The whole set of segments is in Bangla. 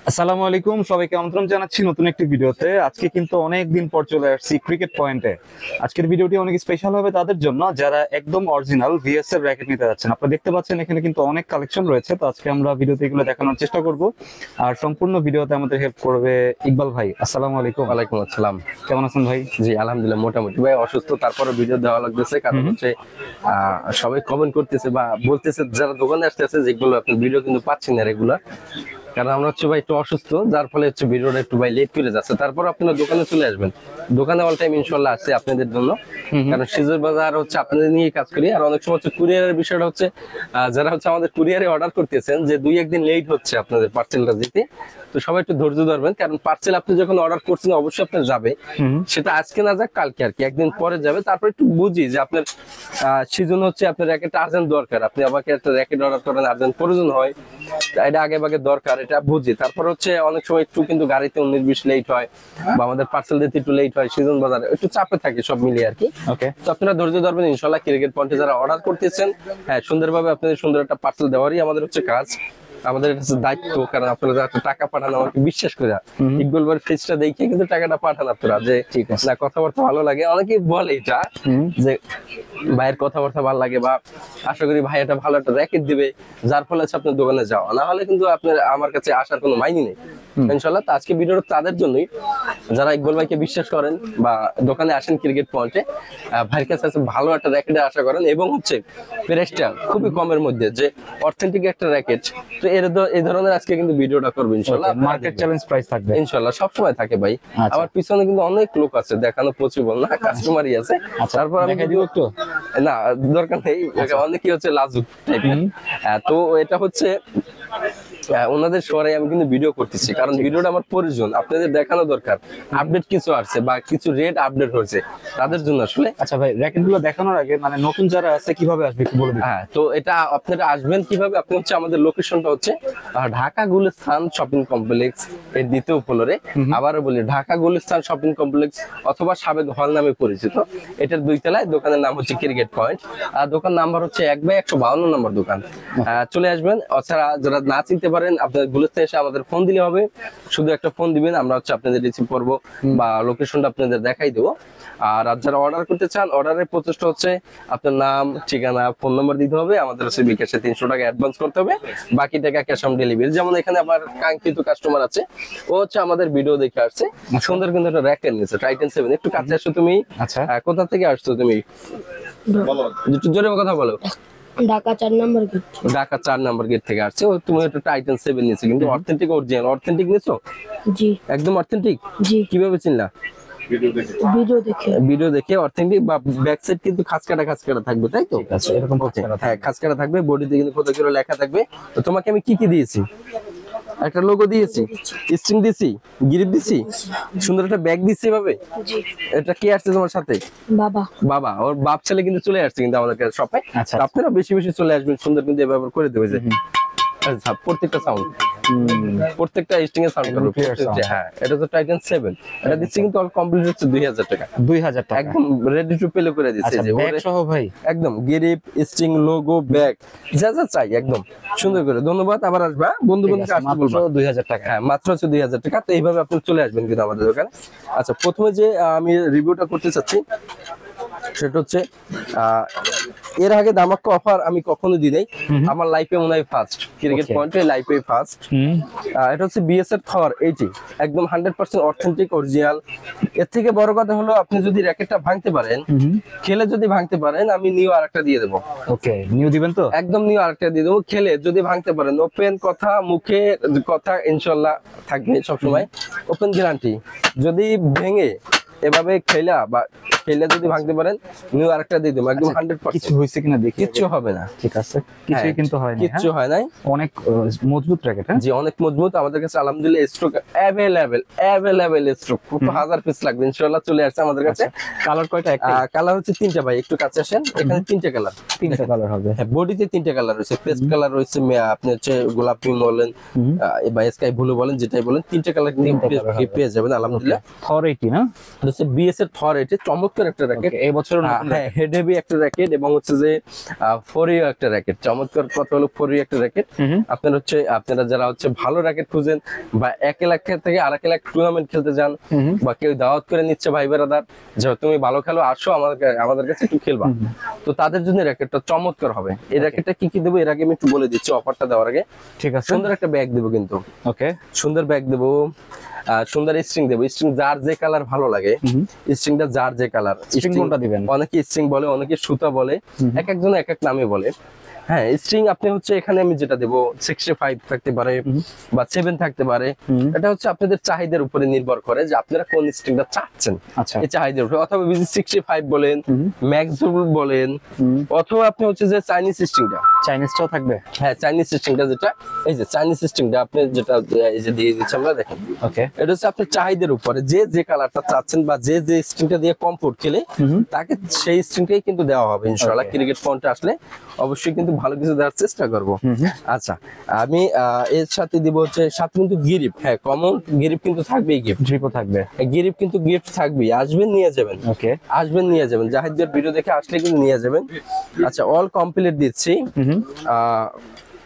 আসসালামু আলাইকুম, সবাইকে আমন্ত্রণ জানাচ্ছি নতুন একটি ভিডিওতে। আজকে কিন্তু অনেক দিন পর চলে আসছি ক্রিকেট পয়েন্টে। আজকের ভিডিওটি অনেক স্পেশাল হবে তাদের জন্য যারা একদম অরিজিনাল ভিএস এর র‍্যাকেট নিতে যাচ্ছেন। আপনারা দেখতে পাচ্ছেন এখানে কিন্তু অনেক কালেকশন রয়েছে, তো আজকে আমরা ভিডিওতে এগুলো দেখানোর চেষ্টা করব। আর সম্পূর্ণ ভিডিওতে আমাদের হেল্প করবে ইকবাল ভাই। আসসালামু আলাইকুম। ওয়ালাইকুম আসসালাম। কেমন আছেন ভাই? জি আলহামদুলিল্লাহ, মোটামুটি। ভাই অসুস্থ, তারপরে ভিডিও দেওয়া লাগতেছে, কারণ হচ্ছে সবাই কমেন্ট করতেছে বা বলতেছে যারা দোকানে আসতেছে যেগুলো আপনি ভিডিও কিন্তু পাচ্ছেন না রেগুলার, কারণ আমরা হচ্ছে ভাই একটু অসুস্থ, যার ফলে হচ্ছে ভিডিওটা একটু ভাই লেট করে যাচ্ছে। তারপর আপনারা দোকানে চলে আসবেন, দোকানে অল টাইম ইনশাল্লাহ আছে আপনাদের জন্য, কারণ সিজুর বাজার হচ্ছে আপনাদের নিয়ে কাজ করি। আর অনেক সময় হচ্ছে কুরিয়ারের বিষয়টা হচ্ছে যারা হচ্ছে আমাদের কুরিয়ারে অর্ডার করতেছেন যে 2-1 দিন লেট হচ্ছে আপনাদের পার্সেলটা দিতে, তো সবাই একটু ধৈর্য ধরবেন, কারণ পার্সেল আপনি যখন অর্ডার করছেন অবশ্যই আপনার যাবে, সেটা আজকে না যাক কালকে আর কি, একদিন পরে যাবে। তারপর একটু বুঝি যে আপনার সিজন হচ্ছে আপনার র্যাকেট আর্জেন্ট দরকার, আপনি আমাকে একটা র্যাকেট অর্ডার করেন, আর্জেন্ট প্রয়োজন হয়, এটা আগে ভাগে দরকার, এটা বুঝি। তারপর হচ্ছে অনেক সময় একটু কিন্তু গাড়িতে 19-20 লেট হয়, বা আমাদের পার্সেল দিতে একটু লেট হয়, সিজন বাজারে একটু চাপে থাকে, সব মিলিয়ে আর কি। ওকে, তো আপনারা ধৈর্য ধরবেন ইনশাল্লাহ। ক্রিকেট পয়েন্টে যারা অর্ডার করতেছেন, হ্যাঁ, সুন্দরভাবে আপনাদের সুন্দর একটা পার্সেল দেওয়ারই আমাদের হচ্ছে কাজ, আমাদের এটা হচ্ছে দায়িত্ব। কারণ আপনারা যারা টাকা পাঠান আমাকে বিশ্বাস করে, ইকবাল ভাইয়ের ফেসটা দেখে কিন্তু টাকাটা পাঠান আপনারা, যে ঠিক আছে। না কথাবার্তা ভালো লাগে, অনেকেই বলে এটা যে ভাইয়ের কথাবার্তা ভালো লাগে, বা আশা করি ভাই এটা ভালো একটা র্যাকেট দিবে, যার ফলে হচ্ছে আপনার দোকানে যাওয়া, না হলে কিন্তু আপনার আমার কাছে আসার কোনো মাইনি নেই ইনশাল্লাহ। তো আজকে ভিডিওটা তাদের জন্যই যারা ইকবাল ভাইকে বিশ্বাস করেন বা দোকানে আসেন ক্রিকেট পয়েন্টে, ভাইয়ের কাছে ভালো একটা র্যাকেটের আশা করেন, এবং হচ্ছে প্রাইসটা খুবই কমের মধ্যে, যে অথেন্টিক একটা র্যাকেট। তো এই ধরনের আজকে কিন্তু ভিডিওটা করবো ইনশাল্লাহ। মার্কেট চ্যালেঞ্জ প্রাইস থাকবে ইনশাল্লাহ, সবসময় থাকে ভাই। আচ্ছা। আমার পিছনে কিন্তু অনেক লোক আছে, দেখানো পসিবল না, কাস্টমারই আছে। তারপর আমি দেখাই দিব একটু? না, দরকার নেই, অনেকেই হচ্ছে লাজুক টাইপের। তো এটা হচ্ছে ওনাদের শহরে আমি কিন্তু ভিডিও করতেছি, কারণ ভিডিওটা আমার প্রয়োজন, আপনাদের দেখানো দরকার। আপডেট কিছু আসছে বা কিছু রেট আপডেট হয়েছে তাদের জন্য আসলে। আচ্ছা ভাই, র‍্যাকেট গুলো দেখানোর আগে মানে নতুন যারা আছে কিভাবে আসবে একটু বলে দিন। হ্যাঁ, তো এটা আপনারা আসবেন কিভাবে? আপনি হচ্ছে আমাদের লোকেশনটা হচ্ছে ঢাকা গুলিস্তান শপিং কমপ্লেক্স এর দ্বিতীয় ফ্লোরে। আবারও বলি, ঢাকা গুলিস্তান শপিং কমপ্লেক্স অথবা সাবেক হল নামে পরিচিত, এটার 2 তলায়। দোকানের নাম হচ্ছে ক্রিকেট পয়েন্ট, আর দোকান নাম্বার হচ্ছে 1/152 নম্বর দোকান। চলে আসবেন। অছাড়া যারা না চিনতে পারেন, আপনাদের গুলিস্তান এসে আমাদের ফোন দিলে হবে, শুধু একটা ফোন দিবেন, আমরা হচ্ছে আপনাদের রিসিভ করবো বা লোকেশনটা আপনাদের দেখাই দেবো। আর যারা অর্ডার করতে চান, অর্ডারের প্রচেষ্টা হচ্ছে আপনার নাম, ঠিকানা, ফোন নাম্বার দিতে হবে, আমাদের হচ্ছে বিকাশে 300 টাকা অ্যাডভান্স করতে হবে, বাকি টাকা ক্যাশ অন ডেলিভারি। যেমন এখানে আমার কাঙ্ক্ষিত কাস্টমার আছে, ও হচ্ছে আমাদের ভিডিও দেখে আসছে, সুন্দর কিন্তু একটা র্যাকেট নিয়েছে, টাইটান 7। একটু কাছে আসো তুমি। আচ্ছা, কোথা থেকে আসছো তুমি? একটু জোরে কথা বলো। ঢাকা 4 নম্বর গেট। ঢাকা 4 নম্বর গেট থেকে আসছে। ও তুমি একটা টাইটান 7 নিয়েছো, কিন্তু অথেন্টিক অরিজিনাল অথেন্টিক নিয়েছো? জি একদম অথেন্টিক? জি, কিভাবে চিনলা? ভিডিও দেখে অথেন্টিক। বা ব্যাক সাইড কিন্তু খাঁজ কাটা থাকবে, তাই তো? আচ্ছা, এরকম হ্যাঁ, খাঁজ কাটা থাকবে, বডিতে কিন্তু কত করে লেখা থাকবে। তো তোমাকে আমি কি কি দিয়েছি? একটা লোগো দিয়েছি, স্ট্রিং দিয়েছি, গ্রিপ দিয়েছি, সুন্দর একটা ব্যাগ দিয়েছি এভাবে। জি। এটা কে আসছে তোমার সাথে? বাবা। বাবা, ওর বাপ ছেলে কিন্তু চলে আসছে কিন্তু আমাদের কাছে শপে। আচ্ছা, আপনারা বেশি বেশি চলে আসবেন, সুন্দর কিন্তু এভাবে করে দেবে যে প্রত্যেকটা সাউন্ড, প্রত্যেকটা স্ট্রিং এর সাউন্ড করবে। হ্যাঁ, এটা তো টাইটান 7, এটা দিচ্ছি কিন্তু অল কমপ্লিট হচ্ছে 2000 টাকা। 2000 টাকা একদম রেডি টু প্লে করে দিচ্ছে। যে ব্যাগ সহ ভাই, একদম গিরিপ, স্ট্রিং, লোগো, ব্যাগ, যা যা চাই একদম সুন্দর করে। ধন্যবাদ, আবার আসবা, বন্ধু বন্ধুকে আসতে বলবা। 2000 টাকা। হ্যাঁ, মাত্র হচ্ছে 2000 টাকা। তো এইভাবে আপনি চলে আসবেন কিন্তু আমাদের দোকানে। আচ্ছা, প্রথমে যে আমি রিভিউটা করতে চাচ্ছি সেটা হচ্ছে এর আগে দামাক্কা অফার আমি কখনো দিই নাই, আমার লাইফে মনে হয় ফার্স্ট, ক্রিকেট পয়েন্টে লাইফে ফার্স্ট। এটা হচ্ছে বিএস এর থর 80, একদম 100% অথেন্টিক অরিজিনাল। এর থেকে বড় কথা হলো, আপনি যদি র্যাকেটটা ভাঙতে পারেন, খেলে যদি ভাঙতে পারেন, আমি নিউ আরেকটা দিয়ে দেবো। ওকে, নিউ দিবেন তো? একদম নিউ আরেকটা দিয়ে দেবো, খেলে যদি ভাঙতে পারেন। ওপেন কথা, মুখে কথা ইনশাল্লাহ থাকবে সবসময়, ওপেন গ্যারান্টি। যদি ভেঙে এভাবে খেলা বা খেলে যদি ভাঙতে পারেন, নিউ আরেকটা দিয়ে দেবো, একদম 100%। কিছু হয়েছে কিনা দেখি। কিচ্ছু হবে না, ঠিক আছে, কিছুই কিন্তু হয়নি। কিচ্ছু হয় নাই। অনেক মজবুত র‍্যাকেট। হ্যাঁ জি, অনেক মজবুত। আমাদের কাছে আলহামদুলিল্লাহ স্টক অ্যাভেলেবেল স্টক, কত হাজার পিস লাগবে ইনশাআল্লাহ চলে আসছে আমাদের কাছে। কালার কয়টা? কালার হচ্ছে 3টা ভাই, একটু কাছে আসেন। এখানে 3টা কালার, 3টা কালার হবে। হ্যাঁ, বডিতে 3টা কালার রয়েছে, পেস্ট কালার রয়েছে, আপনি হচ্ছে গোলাপি বলেন বা স্কাই ব্লু বলেন, যেটাই বলেন, 3টা কালার কিন্তু পেয়ে যাবেন আলহামদুলিল্লাহ। থর 80 না? হচ্ছে বিএস এর থর 80, চমৎকার একটা র্যাকেট। এই বছর হ্যাঁ, হেড হেভি একটা র্যাকেট এবং হচ্ছে যে ফোরিও একটা র্যাকেট। চমৎকার কথা হলো ফোরিও একটা র্যাকেট। আপনারা যারা হচ্ছে ভালো র্যাকেট খুঁজেন বা 1 লাখ থেকে 2.5 লাখ টুর্নামেন্ট খেলতে যান, বা কেউ দাওয়াত করে নিচ্ছে ভাই বেরাদার যে তুমি ভালো খেলো, আসো আমাদের কাছে একটু খেলবা, তো তাদের জন্য র্যাকেটটা চমৎকার হবে। এই র্যাকেটটা কি কি দেবো এর আগে আমি একটু বলে দিচ্ছি অফারটা দেওয়ার আগে। ঠিক আছে, সুন্দর একটা ব্যাগ দেবো কিন্তু, ওকে, সুন্দর ব্যাগ দেবো, সুন্দর স্ট্রিং দেবো। স্ট্রিং যার যে কালার ভালো লাগে, স্ট্রিংটা যার যে কালার। স্ট্রিং কোনটা দিবেন? অনেকে স্ট্রিং বলে, অনেকে সুতা বলে, এক একজন এক এক নামে বলে। হ্যাঁ, স্ট্রিং আপনি হচ্ছে এখানে আমি যেটা দেবো 65 থাকতে পারে বা 7 থাকতে পারে। এটা হচ্ছে আপনাদের চাহিদার উপরে নির্ভর করে যে আপনারা কোন স্ট্রিংটা চাচ্ছেন। আচ্ছা, এই চাহিদার উপরে, অথবা 65 বলেন, ম্যাক্সিমাম বলেন, অথবা আপনি হচ্ছে যে চাইনিজ স্ট্রিংটা, চাইনিজটাও থাকবে। হ্যাঁ চাইনিজ স্ট্রিংটা যেটা, এই যে চাইনিজ স্ট্রিংটা আপনি যেটা এই যে দিয়ে দিচ্ছি আমরা, দেখেন ওকে, এটা হচ্ছে আপনার চাহিদার উপরে, যে যে কালারটা চাচ্ছেন বা যে যে স্ট্রিংটা দিয়ে কমফোর্ট খেলে তাকে সেই স্ট্রিংটাই কিন্তু দেওয়া হবে ইনশাআল্লাহ। ক্রিকেট পয়েন্টে আসলে অবশ্যই কিন্তু ভালো কিছু দেওয়ার চেষ্টা করব। আচ্ছা, আমি এর সাথে দিব হচ্ছে সাথে কিন্তু গিরিপ, হ্যাঁ কমন গিরিপ কিন্তু থাকবেই, ড্রিপও থাকবে, গিরিপ কিন্তু গিফট থাকবেই, আসবেন নিয়ে যাবেন। ওকে, আসবেন নিয়ে যাবেন, জাহিদের ভিডিও দেখে আসলে কিন্তু নিয়ে যাবেন। আচ্ছা, অল কমপ্লিট দিচ্ছি।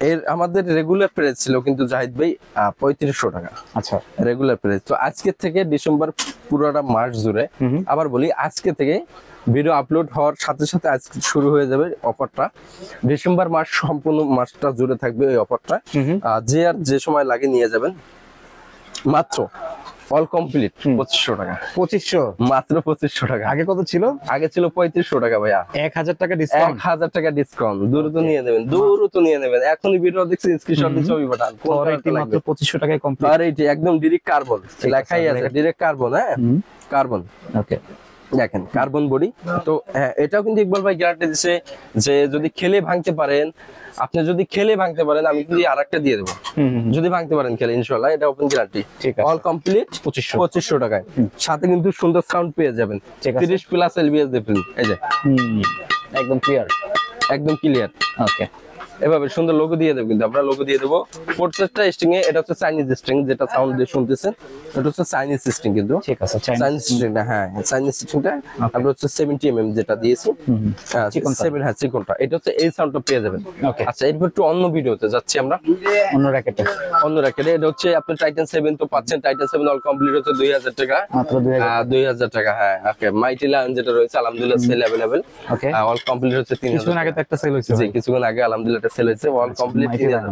এর আমাদের রেগুলার প্রাইস ছিল কিন্তু জাহিদ ভাই 3500 টাকা। আচ্ছা, রেগুলার প্রাইস। তো আজকে থেকে ডিসেম্বর পুরোটা মাস জুড়ে, আবার বলি আজকে থেকে ভিডিও আপলোড হওয়ার সাথে সাথে আজকে শুরু হয়ে যাবে অফারটা। ডিসেম্বর মাস সম্পূর্ণ মাসটা জুড়ে থাকবে এই অফারটা। যে আর যে সময় লাগে নিয়ে যাবেন, মাত্র অল কমপ্লিট 2500 টাকা। 2500 মাত্র 2500 টাকা। আগে কত ছিল? আগে ছিল 3500 টাকা ভাইয়া। 1000 টাকা ডিসকাউন্ট। 1000 টাকা ডিসকাউন্ট। দ্রুত নিয়ে নেবেন, দ্রুত নিয়ে নেবেন। এখনই ভিডিও দেখছেন, স্ক্রিনশট দিয়ে ছবি পাঠান। কোয়ালিটি মাত্র 2500 টাকায় কমপ্লিট। আর এইটি একদম ডাইরেক্ট কার্বন লেখাই আছে, ডাইরেক্ট কার্বন। হ্যাঁ, কার্বন। ওকে, দেখেন কার্বন বডি। তো হ্যাঁ, এটাও কিন্তু ইকবাল ভাই গ্যারান্টি দিচ্ছে যে যদি খেলে ভাঙতে পারেন, আপনি যদি খেলে ভাঙতে পারেন, আমি কিন্তু আরেকটা দিয়ে দেবো যদি ভাঙতে পারেন খেলে, ইনশাআল্লাহ। এটা ওপেন গ্যারান্টি। ঠিক আছে, অল কমপ্লিট 2500 টাকায়। সাথে কিন্তু সুন্দর সাউন্ড পেয়ে যাবেন, 30 প্লাস এলবিএস দেবেন। এই যে একদম ক্লিয়ার, একদম ক্লিয়ার। ওকে, এভাবে সুন্দর লোগো দিয়ে দেবো, কিন্তু আমরা লোগো দিয়ে দেবো। প্রত্যেকটা স্ট্রিং এ, এটা হচ্ছে চাইনিজ স্ট্রিং, যেটা সাউন্ড দিয়ে শুনতেছেন এটা হচ্ছে চাইনিজ স্ট্রিং কিন্তু। ঠিক আছে, চাইনিজ স্ট্রিংটা, হ্যাঁ চাইনিজ স্ট্রিংটা আমরা হচ্ছে 70 mm যেটা দিয়েছি, 7, হ্যাঁ চিকনটা। এটা হচ্ছে এই সাউন্ডটা পেয়ে যাবেন। ওকে, আচ্ছা, এরপর একটু অন্য ভিডিওতে যাচ্ছি আমরা, অন্য র‍্যাকেটে। অন্য র‍্যাকেটে। এটা হচ্ছে আপনার টাইটান 7 তো পাচ্ছেন। টাইটান 7 অল কমপ্লিট হচ্ছে 2000 টাকা, মাত্র 2000 টাকা। হ্যাঁ, ওকে। মাইটি লায়ন যেটা রয়েছে আলহামদুলিল্লাহ সেল अवेलेबल। ওকে, অল কমপ্লিট হচ্ছে 3000। কিছুক্ষণ আগে তো একটা সেল হইছে। জি, কিছুক্ষণ আগে আলহামদুলিল্লাহ এটা সেল হয়েছে। All complete 3000।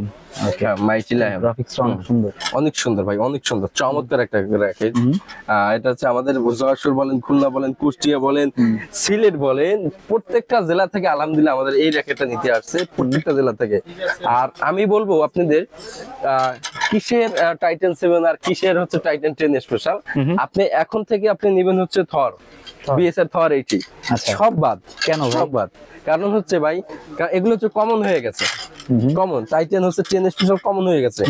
ওকে, মাইটি লায়ন গ্রাফিক্স অনেক সুন্দর, অনেক সুন্দর ভাই, অনেক সুন্দর, চমৎকার একটা র‍্যাকেট। এটা হচ্ছে আমাদের যশোর বলেন, খুলনা বলেন, কুষ্টিয়া বলেন, সিলেট বলেন, প্রত্যেকটা জেলা থেকে আলহামদুলিল্লাহ আমাদের এই র‍্যাকেটটা নিতে আসছে, প্রত্যেকটা জেলা থেকে। আর আমি বলবো আপনাদের কিসের টাইটান 7 আর কিসের হচ্ছে টাইটান 10 স্পেশাল, আপনি এখন থেকে আপনি নেবেন হচ্ছে থর, বিএসআর থর 80। সব বাদ। কেন সব বাদ? কারণ হচ্ছে ভাই, এগুলো হচ্ছে কমন হয়ে গেছে। কমন টাইটান হচ্ছে 10 স্পেশাল কমন হয়ে গেছে।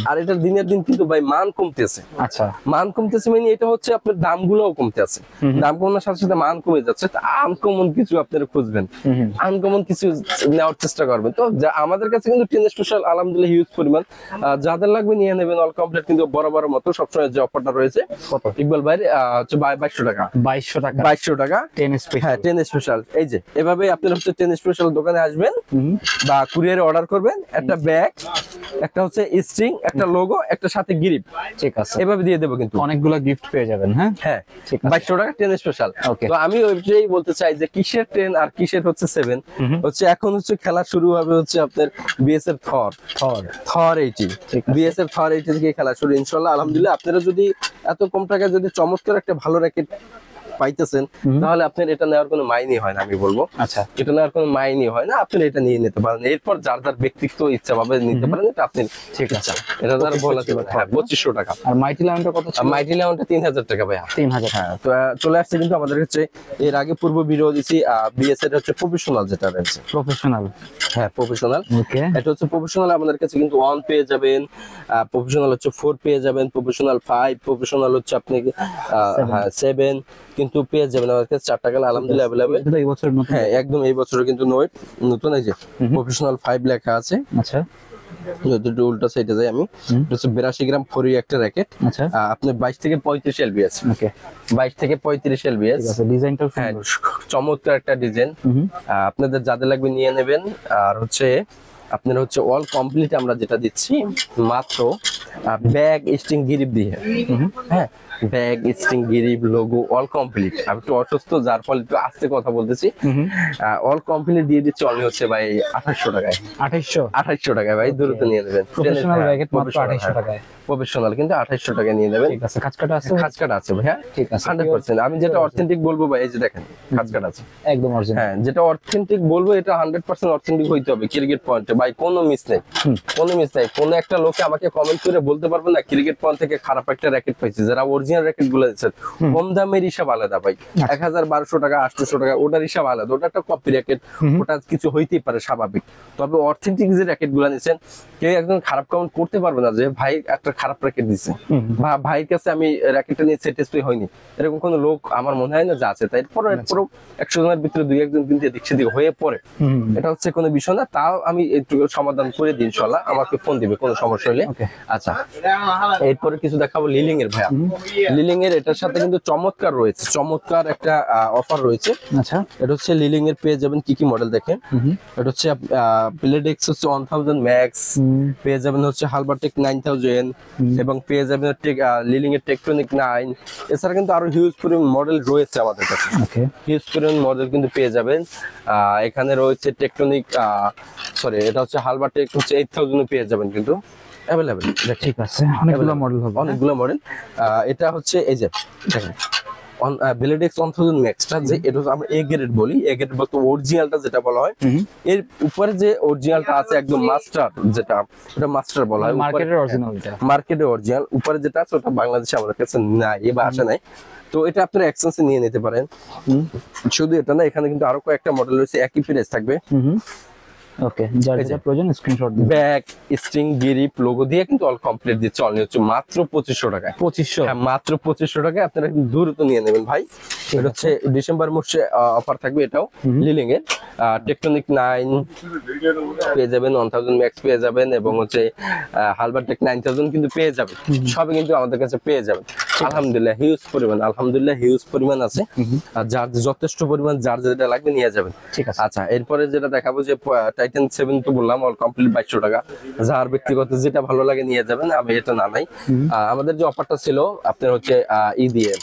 আর এটা দিনের দিন কিন্তু ভাই মান কমতেছে। আচ্ছা, মান কমতেছে মানে এটা হচ্ছে আপনার দামগুলোও কমতে আছে। দাম কমানোর সাথে সাথে মান কমে যাচ্ছে। আনকমন কিছু আপনারা খুঁজবেন, আনকমন কিছু নেওয়ার চেষ্টা করবেন। তো আমাদের কাছে কিন্তু 10 স্পেশাল আলহামদুলিল্লাহ হিউজ পরিমাণ, যাদের লাগবে নিয়ে নেবেন। অল কমপ্লিট কিন্তু বরাবর মতো সবসময় যে অফারটা রয়েছে কত ইকবাল ভাই হচ্ছে 2200 টাকা। 2200 টাকা, 2200 টাকা 10 স্পেশাল। হ্যাঁ, 10 স্পেশাল। এই যে এভাবে আপনারা হচ্ছে 10 স্পেশাল দোকানে আসবেন বা কুরিয়ারে অর্ডার করবেন। একটা ব্যাগ, একটা হচ্ছে স্ট্রিং, একটা লোগো, একটা সাথে গ্রিপ। ঠিক আছে, এভাবে দিয়ে দেবো কিন্তু অনেকগুলো গিফট পেয়ে যাবেন। হ্যাঁ, হ্যাঁ, ঠিক আছে, 2200 টাকা 10 স্পেশাল। ওকে, তো আমি ওইটাই বলতে চাই যে কিসের 10 আর কিসের হচ্ছে 7 হচ্ছে এখন হচ্ছে খেলা শুরু হবে হচ্ছে আপনার বিএসএর থর 80। বিএসএর থর 80 থেকে খেলা শুরু ইনশাআল্লাহ। আলহামদুলিল্লাহ, আপনারা যদি এত কম টাকায় যদি চমৎকার একটা ভালো র‍্যাকেট পাইতেছেন, তাহলে আপনার এটা নেওয়ার কোনো মাইনে হয় না। আমি বলবো আচ্ছা, এটা নেওয়ার কোনো মাইনে হয় না। আপনি এটা নিয়ে নিতে পারেন, এরপর যার যার ব্যক্তিগত ইচ্ছা ভাবে নিতে পারেন। এটা আপনি ঠিক আছে, এটা যারা বলা যাবে। হ্যাঁ, 2500 টাকা। আর মাইটি লায়নটা কত ছিল? মাইটি লায়নটা 3000 টাকা ভাইয়া। 3000। হ্যাঁ, তো চলে আসছে কিন্তু আমাদের হচ্ছে এর আগে পূর্ব ভিডিও দিছি বিএস এর হচ্ছে প্রফেশনাল যেটা রয়েছে, প্রফেশনাল। হ্যাঁ প্রফেশনাল। ওকে, এটা হচ্ছে প্রফেশনাল। আমাদের কাছে কিন্তু 1 পেয়ে যাবেন, প্রফেশনাল হচ্ছে 4 পেয়ে যাবেন, প্রফেশনাল 5, প্রফেশনাল হচ্ছে আপনি 7 কিন্তু পেয়ে যাবেন আমাদের কাছে 4 টাকা আলহামদুলিল্লাহ अवेलेबल। এটা এই বছর নতুন। হ্যাঁ, একদম এই বছরে কিন্তু নতুন। এই যে প্রফেশনাল 5 লেখা আছে। আচ্ছা, যদি একটু উল্টা সাইডে যাই আমি, এটা হচ্ছে 82 গ্রাম ফরি একটা র্যাকেট। আচ্ছা, আপনার 22 থেকে 35 এলবিএস, ওকে, 22 থেকে 35 এলবিএস। ঠিক আছে, ডিজাইনটাও হ্যাঁ, সুন্দর। চমৎকার একটা ডিজাইন। আপনাদের যাদের লাগবে নিয়ে নেবেন। আর হচ্ছে আপনার হচ্ছে অল কমপ্লিট আমরা যেটা দিচ্ছি মাত্র ব্যাগ স্ট্রিং গিরিপ দিয়ে। হ্যাঁ, bag string grip logo all complete. আমি একটু অসুস্থ, যার ফলে একটু আস্তে কথা বলতেছি। অল কমপ্লিট দিয়ে দিচ্ছি অনলি হচ্ছে ভাই 2800 টাকায়। 2800 টাকায় ভাই, দ্রুত নিয়ে নেবেন। প্রফেশনাল র্যাকেট মাত্র 2800 টাকায়। প্রফেশনাল কিন্তু 2800 টাকা নিয়ে নেবেন। ঠিক আছে, কাজকাটা আছে, খাঁজকাটা আছে ভাইয়া, ঠিক আছে, 100%। আমি যেটা অথেন্টিক বলবো ভাই, এই যে দেখেন খাঁজকাটা আছে একদম অরিজিনাল। হ্যাঁ, যেটা অথেন্টিক বলবো এটা 100% অথেন্টিক হইতে হবে ক্রিকেট পয়েন্টে ভাই, কোনো মিস নেই, কোনো মিস নাই। কোনো একটা লোকে আমাকে কমেন্ট করে বলতে পারবে না ক্রিকেট পয়েন্ট থেকে খারাপ একটা র্যাকেট পাইছে। যারা অরিজিনাল র্যাকেট গুলো দিচ্ছে, কম দামের হিসাব আলাদা ভাই, 1200 টাকা 800 টাকা ওটার হিসাব আলাদা, ওটা একটা কপি র্যাকেট, ওটা কিছু হইতেই পারে স্বাভাবিক। তবে অথেন্টিক যে র্যাকেট গুলো নিচ্ছেন, কেউ একজন খারাপ কমেন্ট করতে পারবে না যে ভাই একটা খারাপ র্যাকেট দিচ্ছে বা ভাইয়ের কাছে আমি র্যাকেটটা নিয়ে স্যাটিসফাই হইনি, এরকম কোনো লোক আমার মনে হয় না যে আছে। তারপরে 100 জনের ভিতরে 2-1 কিন্তু এদিক সেদিক হয়ে পড়ে, এটা হচ্ছে কোনো বিষয় না। তাও আমি একটু সমাধান করে দিই ইনশাল্লাহ, আমাকে ফোন দিবে কোনো সমস্যা হলে। আচ্ছা, এরপরে কিছু দেখাবো লিলিং এর ভাইয়া। লিলিং এর এটার সাথে কিন্তু চমৎকার রয়েছে, চমৎকার একটা অফার রয়েছে। আচ্ছা, এটা হচ্ছে লিলিং এর পেয়ে যাবেন কি কি মডেল দেখেন। এটা হচ্ছে প্লেডেক্স হচ্ছে 1000 ম্যাক্স, পেয়ে যাবেন হচ্ছে হালবারটেক 9000, এবং পেয়ে যাবেন লিলিং এর টেকটনিক 9। এছাড়া কিন্তু আরো হিউজ পরিমাণ মডেল রয়েছে আমাদের কাছে, ওকে, হিউজ পরিমাণ মডেল কিন্তু পেয়ে যাবেন। এখানে রয়েছে টেকটনিক, সরি এটা হচ্ছে হালবারটেক হচ্ছে 8000 পেয়ে যাবেন কিন্তু অ্যাভেলেবেল। ঠিক আছে, অনেকগুলো মডেল হবে, অনেকগুলো মডেল। এটা হচ্ছে এই যে দেখেন ব্লেডেক্স 1000 ম্যাক্সটা, যে এটা আমরা এ গ্রেড বলি, এ গ্রেড বলতে অরিজিনালটা যেটা বলা হয়। এর উপরে যে অরিজিনালটা আছে একদম মাস্টার, যেটা ওটা মাস্টার বলা হয়, মার্কেটের অরিজিনাল, এটা মার্কেটে অরিজিনাল। উপরে যেটা আছে ওটা বাংলাদেশে আমাদের কাছে নাই, এবার আসে নাই, তো এটা আপনারা এক্সচেঞ্জে নিয়ে নিতে পারেন। শুধু এটা না, এখানে কিন্তু আরো কয়েকটা মডেল রয়েছে, একই প্রাইস থাকবে। ওকে, যার যেটা প্রয়োজন স্ক্রিনশট দিন। ব্যাগ স্ট্রিং গিরিপ লোগো দিয়ে কিন্তু অল কমপ্লিট দিচ্ছে অনলি হচ্ছে মাত্র 2500 টাকায়। 2500, হ্যাঁ, মাত্র 2500 টাকায় আপনারা কিন্তু দ্রুত নিয়ে নেবেন ভাই। এটা হচ্ছে ডিসেম্বর মাসে অফার থাকবে। এটাও লিলিং এর টেকটনিক 9 পেয়ে যাবেন, 1000 ম্যাক্স পেয়ে যাবেন, এবং হচ্ছে হালবারটেক 9000 কিন্তু পেয়ে যাবেন। সবই কিন্তু আমাদের কাছে পেয়ে যাবেন আলহামদুলিল্লাহ, হিউজ পরিমাণ, আলহামদুলিল্লাহ হিউজ পরিমাণ আছে। আর যার যথেষ্ট পরিমাণ, যার যেটা লাগবে নিয়ে যাবেন। ঠিক আছে। আচ্ছা, এরপরে যেটা দেখাবো যে টাইটান 7 তো বললাম অল কমপ্লিট 2200 টাকা। যার ব্যক্তিগত যেটা ভালো লাগে নিয়ে যাবেন, আমি এটা না নাই। আমাদের যে অফারটা ছিল আপনার হচ্ছে দিয়ে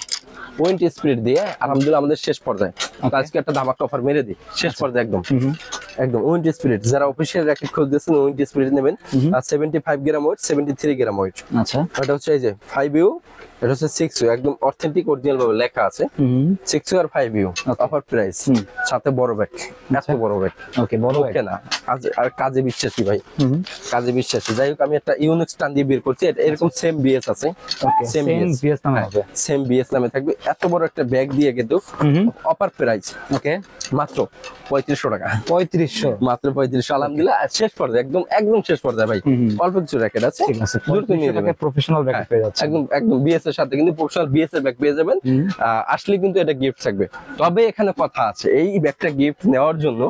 উইন্ড স্পিরিট দিয়ে, আলহামদুলিল্লাহ আমাদের শেষ পর্যায়ে আজকে একটা ধামাকা অফার মেরে দিই, শেষ পর্যায়ে একদম একদম উইন্ড স্পিরিট। যারা অফিসিয়াল র্যাকেট খুঁজতেছেন উইন্ড স্পিরিট নেবেন। 75 গ্রাম ওয়েট, 73 গ্রাম ওয়েট। আচ্ছা, এটা হচ্ছে এই যে 5U, এটা হচ্ছে 6U, একদম অথেন্টিক অরিজিনাল ভাবে লেখা আছে 6U আর 5U অফার প্রাইস, সাথে বড় ব্যাগ, এত বড় ব্যাগ। ওকে, বড় ওকে না, আর কাজে বিশ্বাসী ভাই, কাজে বিশ্বাসী। যাই হোক, আমি একটা ইউনিক স্টান দিয়ে বের করছি, এরকম সেম বিএস আছে, ওকে, সেম বিএস নামে হবে, সেম বিএস নামে থাকবে। এত বড় একটা ব্যাগ দিয়ে কিন্তু অফার প্রাইস ওকে, মাত্র 3500 টাকা। 3500, মাত্র 3500, আলহামদুলিল্লাহ শেষ পর্যায়ে, একদম একদম শেষ পর্যায়ে ভাই। অল্প কিছু র্যাকেট আছে, ঠিক আছে, দ্রুত নিয়ে নেবেন। প্রফেশনাল ব্যাগ পেয়ে যাচ্ছে, একদম একদম বিএস এর সাথে কিন্তু প্রফেশনাল বিএস এর ব্যাগ পেয়ে যাবেন। আসলে কিন্তু এটা গিফট থাকবে। তবে এখানে কথা আছে, এই ব্যাগটা গিফট নেওয়ার জন্য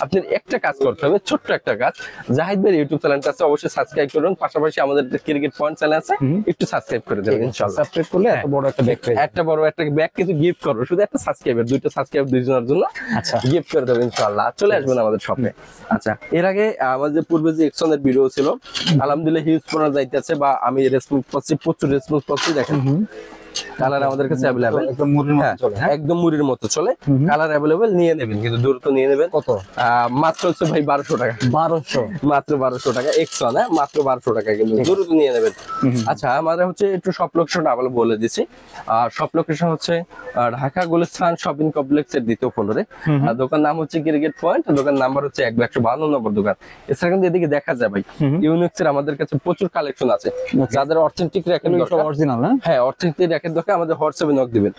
আপনার একটা কাজ করতে হবে, ছোট্ট একটা কাজ। জাহিদ ভাই ইউটিউব চ্যানেলটা আছে, অবশ্যই সাবস্ক্রাইব করুন। পাশাপাশি আমাদের ক্রিকেট পয়েন্ট চ্যানেল আছে, একটু সাবস্ক্রাইব করে দেবেন ইনশাআল্লাহ। সাবস্ক্রাইব করলে এত বড় একটা ব্যাগ পেয়ে একটা বড় একটা ব্যাগ কিন্তু গিফট করবো, শুধু একটা সাবস্ক্রাইবার, 2টা সাবস্ক্রাইব 2 জনের জন্য আচ্ছা, গিফট করে দেবেন ইনশাআল্লাহ। চলে আসবেন আমাদের শপে। আচ্ছা, এর আগে আমাদের পূর্বে যে এক্সনের ভিডিও ছিল, আলহামদুলিল্লাহ হিউজ পরিমাণ যাইতেছে, বা আমি রেসপন্স পাচ্ছি, প্রচুর রেসপন্স পাচ্ছি। দেখেন কালার আমাদের কাছে अवेलेबल, একদম মুড়ির মতো চলে, হ্যাঁ, একদম মুড়ির মতো চলে, কালার अवेलेबल, নিয়ে নেবেন কিন্তু দ্রুত নিয়ে নেবেন। কত? মাত্র হচ্ছে ভাই 1200 টাকা, 1200, মাত্র 1200 টাকা এক্সন, হ্যাঁ মাত্র 1200 টাকা কিন্তু দ্রুত নিয়ে নেবেন। আচ্ছা, আমাদের হচ্ছে একটু শপ লোকেশনটা আবার বলে দিছি। আর শপ লোকেশন হচ্ছে ঢাকা গুলিস্তান শপিং কমপ্লেক্সের 2য় ফ্লোরে। আর দোকান নাম হচ্ছে ক্রিকেট পয়েন্ট, দোকান নাম্বার হচ্ছে 152 নম্বর দোকান। এছাড়া কিন্তু এদিকে দেখা যায় ভাই ইউনিক্সের আমাদের কাছে প্রচুর কালেকশন আছে। যাদের অথেন্টিক র্যাকেট দরকার, অরিজিনাল না, হ্যাঁ অথেন্টিক র্যাকেট দরকার, আমাদের হোয়াটসঅ্যাপে নক দিবেন।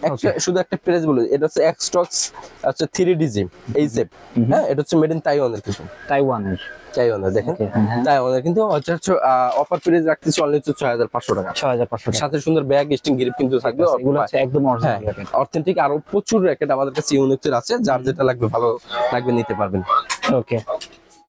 একটা শুধু একটা প্রাইস বলে, এটা হচ্ছে এক্সটক্স আচ্ছা 3D জিম এই সেপ, হ্যাঁ এটা হচ্ছে মেড ইন তাইওয়ানের কিছু, তাইওয়ানের, তাইওয়ানের দেখেন, তাইওয়ানের কিন্তু হচ্ছে অফার প্রাইস রাখতেছি অনলি 6500 টাকা, 6500 টাকা, সাথে সুন্দর ব্যাগ স্টিং গ্রিপ কিন্তু থাকবে। এগুলো হচ্ছে একদম অরিজিনাল র্যাকেট, অথেন্টিক আরো প্রচুর র্যাকেট আমাদের কাছে ইউনিকের আছে, যার যেটা লাগবে ভালো লাগবে নিতে পারবেন। ওকে।